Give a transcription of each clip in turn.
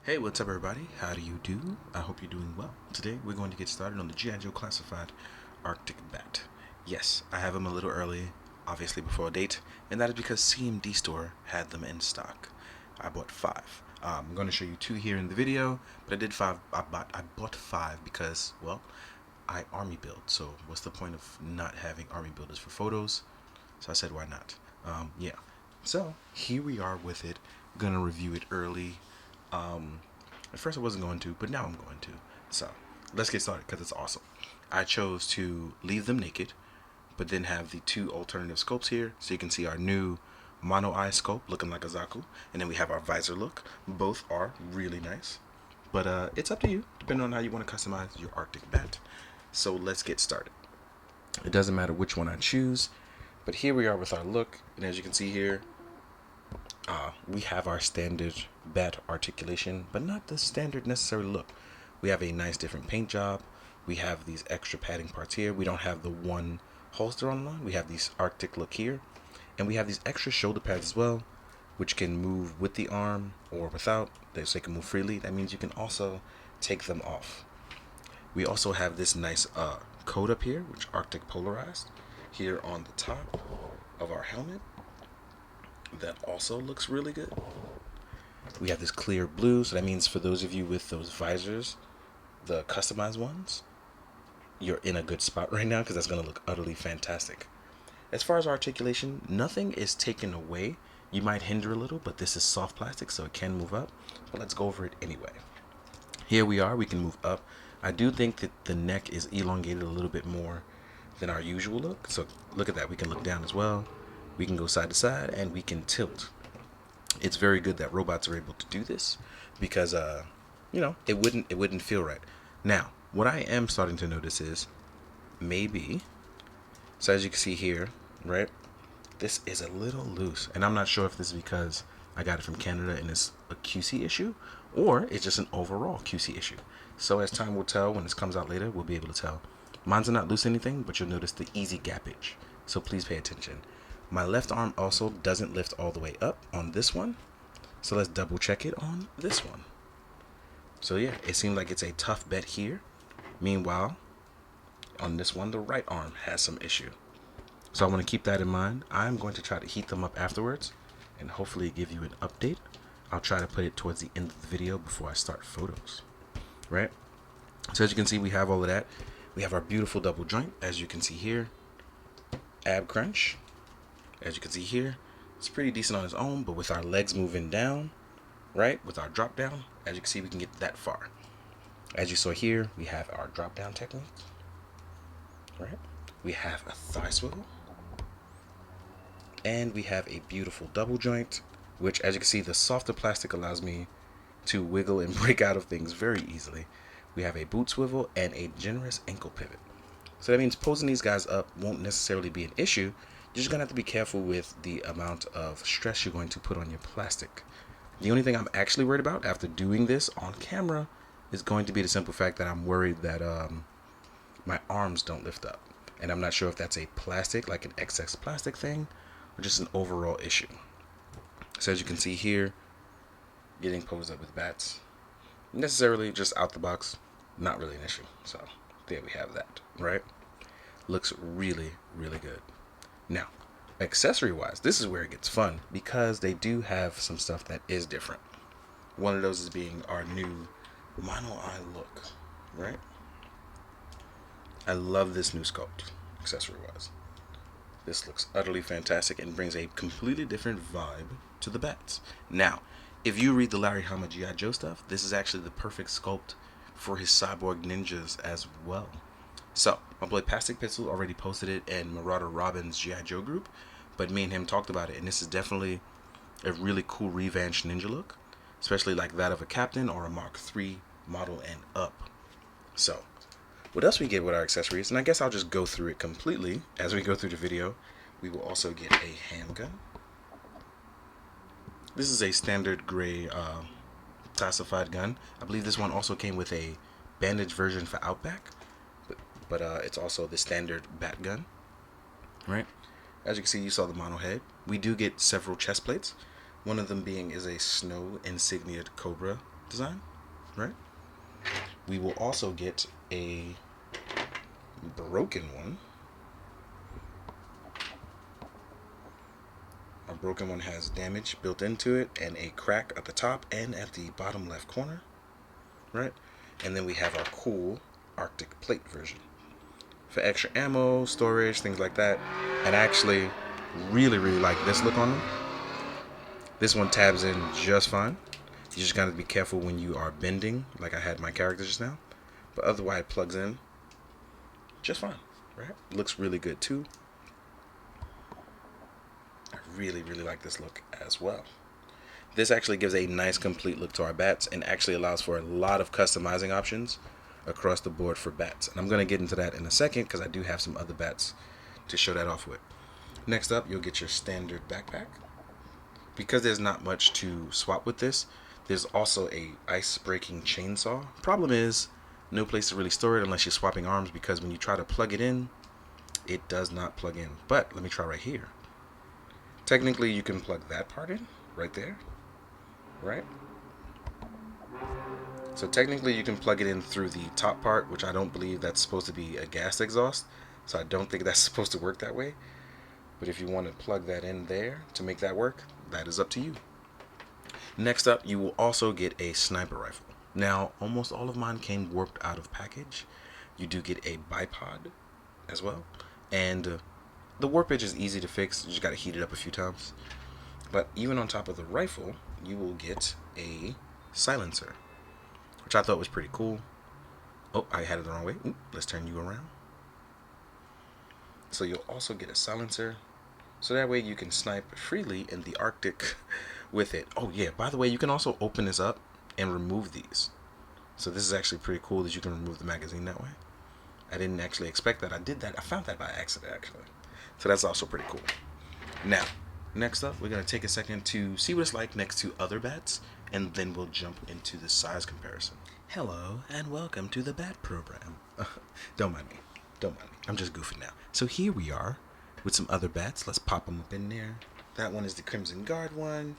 Hey, what's up, everybody? How do you do? I hope you're doing well. Today, we're going to get started on the G.I. Joe Classified Arctic Bat. Yes, I have them a little early, obviously before a date, and that is because CMD Store had them in stock. I bought five. I'm going to show you two here in the video, but I did five. I bought five because, well, I army build. So, what's the point of not having army builders for photos? So I said, why not? Yeah. So here we are with it. Gonna review it early. At first I wasn't going to, but now I'm going to. So let's get started because it's awesome. I chose to leave them naked, but then have the two alternative scopes here, so you can see our new mono eye scope looking like a Zaku, and then we have our visor look. Both are really nice, but it's up to you, depending on how you want to customize your Arctic bat. So let's get started. It doesn't matter which one I choose, but here we are with our look, and as you can see here, we have our standard bat articulation, but not the standard necessary look. We have a nice different paint job. We have these extra padding parts here. We don't have the one holster on the line. We have these Arctic look here, and we have these extra shoulder pads as well, which can move with the arm or without. So they can move freely. That means you can also take them off. We also have this nice coat up here, which Arctic polarized here on the top of our helmet. That also looks really good. We have this clear blue, so that means for those of you with those visors, the customized ones, you're in a good spot right now because that's going to look utterly fantastic. As far as articulation, nothing is taken away. You might hinder a little, but this is soft plastic, so it can move up. But let's go over it anyway. Here we are. We can move up. I do think that the neck is elongated a little bit more than our usual look. So look at that. We can look down as well. We can go side to side, and we can tilt. It's very good that robots are able to do this because, it wouldn't feel right. Now, what I am starting to notice is maybe, so as you can see here, right, this is a little loose, and I'm not sure if this is because I got it from Canada and it's a QC issue, or it's just an overall QC issue. So as time will tell, when this comes out later, we'll be able to tell. Mine's not loose anything, but you'll notice the easy gappage. So please pay attention. My left arm also doesn't lift all the way up on this one. So let's double check it on this one. So yeah, it seems like it's a tough bet here. Meanwhile, on this one, the right arm has some issue. So I want to keep that in mind. I'm going to try to heat them up afterwards and hopefully give you an update. I'll try to put it towards the end of the video before I start photos. Right? So as you can see, we have all of that. We have our beautiful double joint, as you can see here. Ab crunch. As you can see here, it's pretty decent on its own, but with our legs moving down, right, with our drop down, as you can see, we can get that far. As you saw here, we have our drop down technique, right? We have a thigh swivel, and we have a beautiful double joint, which, as you can see, the softer plastic allows me to wiggle and break out of things very easily. We have a boot swivel and a generous ankle pivot. So that means posing these guys up won't necessarily be an issue. You're just going to have to be careful with the amount of stress you're going to put on your plastic. The only thing I'm actually worried about after doing this on camera is going to be the simple fact that I'm worried that my arms don't lift up. And I'm not sure if that's a plastic, like an excess plastic thing, or just an overall issue. So as you can see here, getting posed up with bats, necessarily just out the box, not really an issue. So there we have that, right? Looks really, really good. Now, accessory wise, this is where it gets fun because they do have some stuff that is different. One of those is being our new mono eye look, right? I love this new sculpt, accessory wise. This looks utterly fantastic and brings a completely different vibe to the bats. Now, if you read the Larry Hama G.I. Joe stuff, this is actually the perfect sculpt for his cyborg ninjas as well. So, my boy Plastic Pixel already posted it in Marauder Robin's G.I. Joe group, but me and him talked about it, and this is definitely a really cool revanched ninja look, especially like that of a captain or a Mark III model and up. So, what else we get with our accessories, and I guess I'll just go through it completely as we go through the video. We will also get a handgun. This is a standard gray classified gun. I believe this one also came with a bandage version for Outback, but it's also the standard bat gun, right? As you can see, you saw the mono head. We do get several chest plates. One of them being is a snow insigniaed Cobra design, right? We will also get a broken one. A broken one has damage built into it and a crack at the top and at the bottom left corner, right? And then we have our cool Arctic plate version for extra ammo, storage, things like that. And I actually really like this look on them. This one tabs in just fine. You just gotta be careful when you are bending, like I had my character just now. But otherwise, it plugs in just fine, right? Looks really good too. I really like this look as well. This actually gives a nice complete look to our bats and actually allows for a lot of customizing options across the board for bats. And I'm going to get into that in a second because I do have some other bats to show that off with. Next up, you'll get your standard backpack. Because there's not much to swap with this, there's also a ice-breaking chainsaw. Problem is, no place to really store it unless you're swapping arms, because when you try to plug it in, it does not plug in. But let me try right here. Technically, you can plug that part in right there, right? So technically, you can plug it in through the top part, which I don't believe that's supposed to be a gas exhaust. So I don't think that's supposed to work that way. But if you want to plug that in there to make that work, that is up to you. Next up, you will also get a sniper rifle. Now, almost all of mine came warped out of package. You do get a bipod as well. And the warpage is easy to fix. You just got to heat it up a few times. But even on top of the rifle, you will get a silencer, which I thought was pretty cool. Oh, I had it the wrong way. Ooh, let's turn you around. So you'll also get a silencer, so that way you can snipe freely in the Arctic with it. Oh yeah, by the way, you can also open this up and remove these. So this is actually pretty cool that you can remove the magazine that way. I didn't actually expect that. I did that. I found that by accident, actually. So that's also pretty cool. Now, next up, we're going to take a second to see what it's like next to other bats, and then we'll jump into the size comparison. Hello, and welcome to the Bat Program. Don't mind me. I'm just goofing now. So here we are with some other bats. Let's pop them up in there. That one is the Crimson Guard one.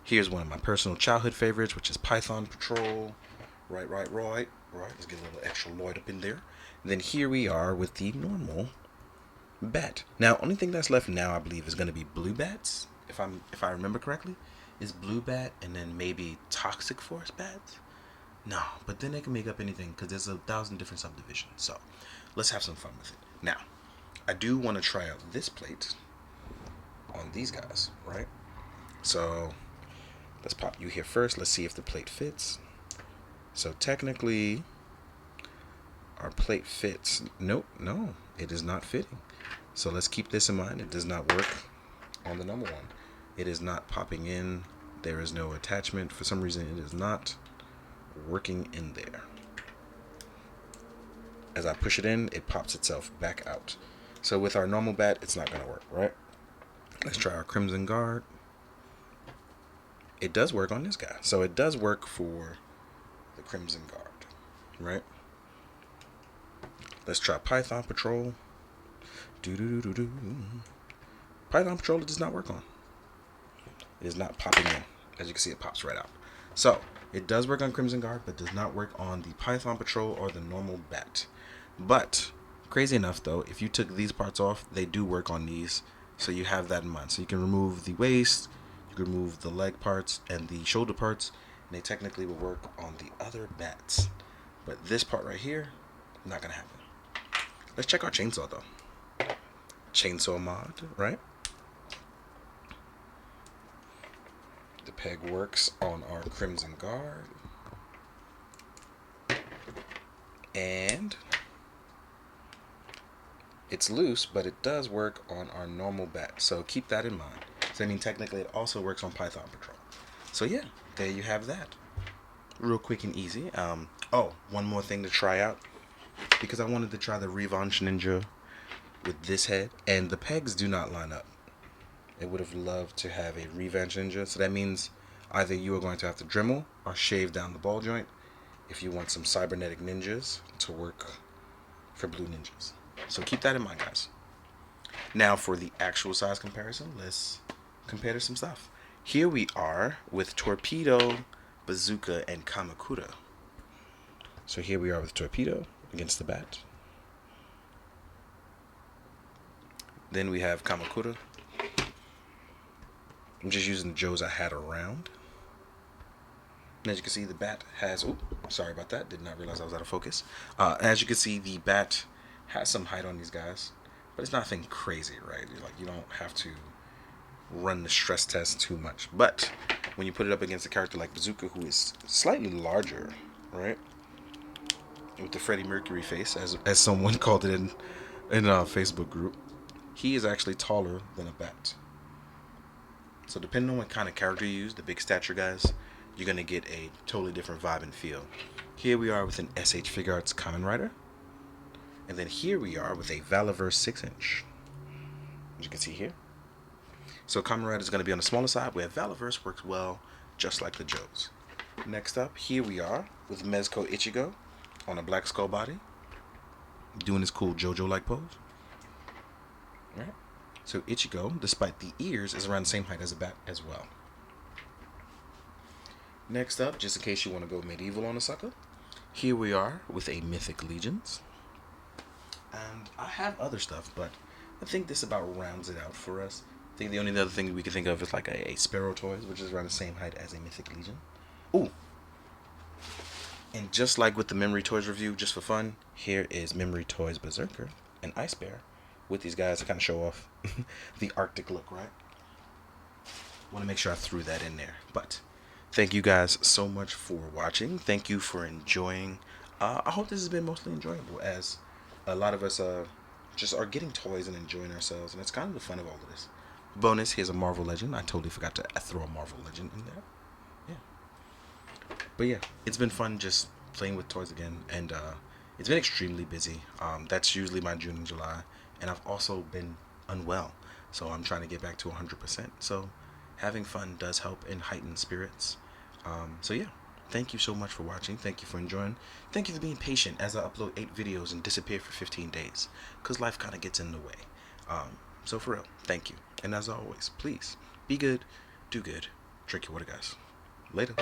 Here's one of my personal childhood favorites, which is Python Patrol. Right. Let's get a little extra Lloyd up in there. And then here we are with the normal bat. Now, only thing that's left now, I believe, is going to be blue bats. If I remember correctly, is blue bat and then maybe toxic force bats. No, but then they can make up anything because there's 1,000 different subdivisions. So let's have some fun with it. Now, I do want to try out this plate on these guys, right? So let's pop you here first. Let's see if the plate fits. So technically, our plate fits. Nope, no, it is not fitting. So let's keep this in mind. It does not work on the number one. It is not popping in. There is no attachment. For some reason, it is not working in there. As I push it in, it pops itself back out. So with our normal bat, it's not going to work, right? Let's try our Crimson Guard. It does work on this guy. So it does work for the Crimson Guard, right? Let's try Python Patrol. Python Patrol, it does not work on. It is not popping in. As you can see, it pops right out. So it does work on Crimson Guard, but does not work on the Python Patrol or the normal bat. But crazy enough, though, if you took these parts off, they do work on these. So you have that in mind. So you can remove the waist, you can remove the leg parts and the shoulder parts, and they technically will work on the other bats. But this part right here, not gonna happen. Let's check our chainsaw though. Chainsaw mod, right? The peg works on our Crimson Guard. And it's loose, but it does work on our normal bat. So keep that in mind. So I mean, technically it also works on Python Patrol. So yeah, there you have that. Real quick and easy. One more thing to try out. Because I wanted to try the Revanche Ninja with this head. And the pegs do not line up. I would have loved to have a Revenge Ninja. So that means either you are going to have to Dremel or shave down the ball joint if you want some cybernetic ninjas to work for blue ninjas. So keep that in mind, guys. Now for the actual size comparison, let's compare to some stuff. Here we are with Torpedo Bazooka, and Kamakura. So here we are with Torpedo against the bat. Then we have Kamakura. I'm just using the Joes I had around. And as you can see, the bat has... Oh, sorry about that. Did not realize I was out of focus. As you can see, the bat has some height on these guys. But it's nothing crazy, right? You don't have to run the stress test too much. But when you put it up against a character like Bazooka, who is slightly larger, right? With the Freddie Mercury face, as someone called it in a Facebook group. He is actually taller than a bat. So depending on what kind of character you use, the big stature guys, you're going to get a totally different vibe and feel. Here we are with an SH Figure Arts Kamen Rider. And then here we are with a Valaverse 6-inch. As you can see here. So Kamen Rider is going to be on the smaller side, where Valaverse works well, just like the Joes. Next up, here we are with Mezco Ichigo on a black skull body, doing his cool JoJo-like pose. Right. So Ichigo, despite the ears, is around the same height as a bat as well. Next up, just in case you want to go medieval on a sucker, here we are with a Mythic Legions. And I have other stuff, but I think this about rounds it out for us. I think the only other thing we can think of is like a Sparrow Toys, which is around the same height as a Mythic Legion. Ooh! And just like with the Memory Toys review, just for fun, here is Memory Toys Berserker and Ice Bear with these guys to kind of show off the Arctic look, right? Want to make sure I threw that in there. But thank you guys so much for watching. Thank you for enjoying. I hope this has been mostly enjoyable, as a lot of us just are getting toys and enjoying ourselves, and it's kind of the fun of all of this. Bonus, here's a Marvel Legend. I totally forgot to throw a Marvel Legend in there. Yeah. But yeah, it's been fun just playing with toys again, and it's been extremely busy. That's usually my June and July, and I've also been unwell, so I'm trying to get back to 100%. So having fun does help and heighten spirits. So yeah, thank you so much for watching. Thank you for enjoying. Thank you for being patient as I upload 8 videos and disappear for 15 days, because life kind of gets in the way. So for real, thank you. And as always, please be good, do good, drink your water, guys. Later.